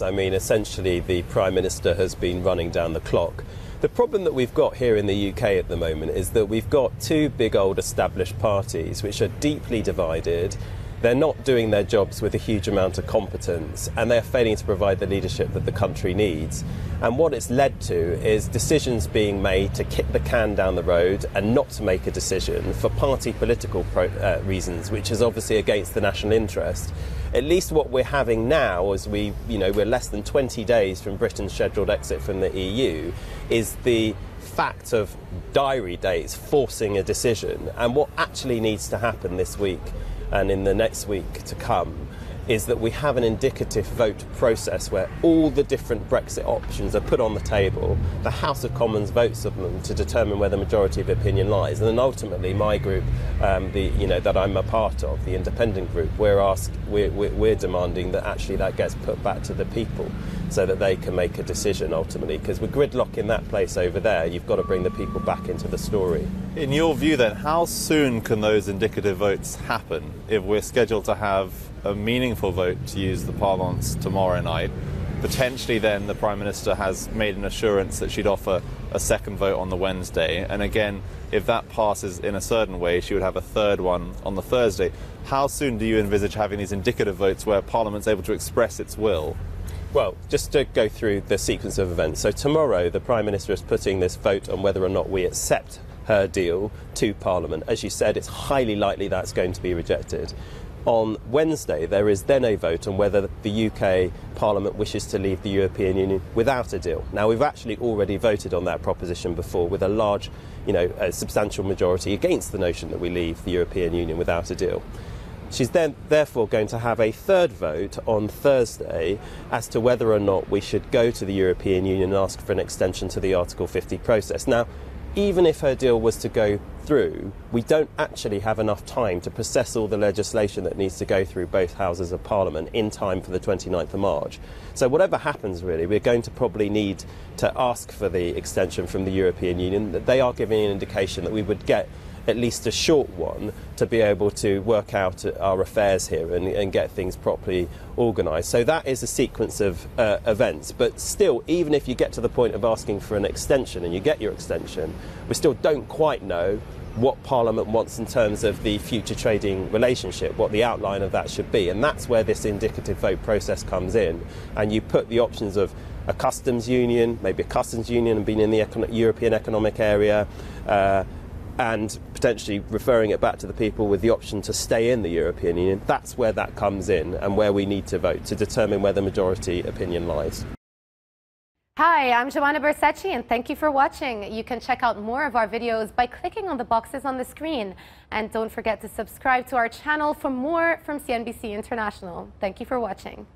I mean, essentially the Prime Minister has been running down the clock. The problem that we've got here in the UK at the moment is that we've got two big old established parties which are deeply divided. They're not doing their jobs with a huge amount of competence, and they're failing to provide the leadership that the country needs. And what it's led to is decisions being made to kick the can down the road and not to make a decision for party political reasons, which is obviously against the national interest. At least what we're having now, as we're less than 20 days from Britain's scheduled exit from the EU, is the fact of diary dates forcing a decision. And what actually needs to happen this week and in the next week to come is that we have an indicative vote process where all the different Brexit options are put on the table. The House of Commons votes on them to determine where the majority of opinion lies, and then ultimately my group, that I'm a part of, the independent group, we're demanding that actually that gets put back to the people so that they can make a decision ultimately. Because with gridlock in that place over there, you've got to bring the people back into the story. In your view then, how soon can those indicative votes happen if we're scheduled to have a meaningful vote to use the parlance tomorrow night? Potentially then the Prime Minister has made an assurance that she'd offer a second vote on the Wednesday, and again, if that passes in a certain way, she would have a third one on the Thursday. How soon do you envisage having these indicative votes where Parliament's able to express its will? Well, just to go through the sequence of events. So tomorrow the Prime Minister is putting this vote on whether or not we accept her deal to Parliament. As you said, it's highly likely that's going to be rejected. On Wednesday, there is then a vote on whether the UK Parliament wishes to leave the European Union without a deal. Now, we've actually already voted on that proposition before with a large, a substantial majority against the notion that we leave the European Union without a deal. She's then therefore going to have a third vote on Thursday as to whether or not we should go to the European Union and ask for an extension to the Article 50 process. Now, even if her deal was to go through, we don't actually have enough time to process all the legislation that needs to go through both houses of Parliament in time for the 29th of March. So whatever happens, really, we're going to probably need to ask for the extension from the European Union. They are giving an indication that we would get at least a short one to be able to work out our affairs here and get things properly organised. So that is a sequence of events. But still, even if you get to the point of asking for an extension and you get your extension, we still don't quite know what Parliament wants in terms of the future trading relationship, what the outline of that should be. And that's where this indicative vote process comes in. And you put the options of a customs union, maybe a customs union and being in the European Economic Area, and potentially referring it back to the people with the option to stay in the European Union. That's where that comes in and where we need to vote to determine where the majority opinion lies. Hi, I'm Joanna Bersecci and thank you for watching. You can check out more of our videos by clicking on the boxes on the screen. And don't forget to subscribe to our channel for more from CNBC International. Thank you for watching.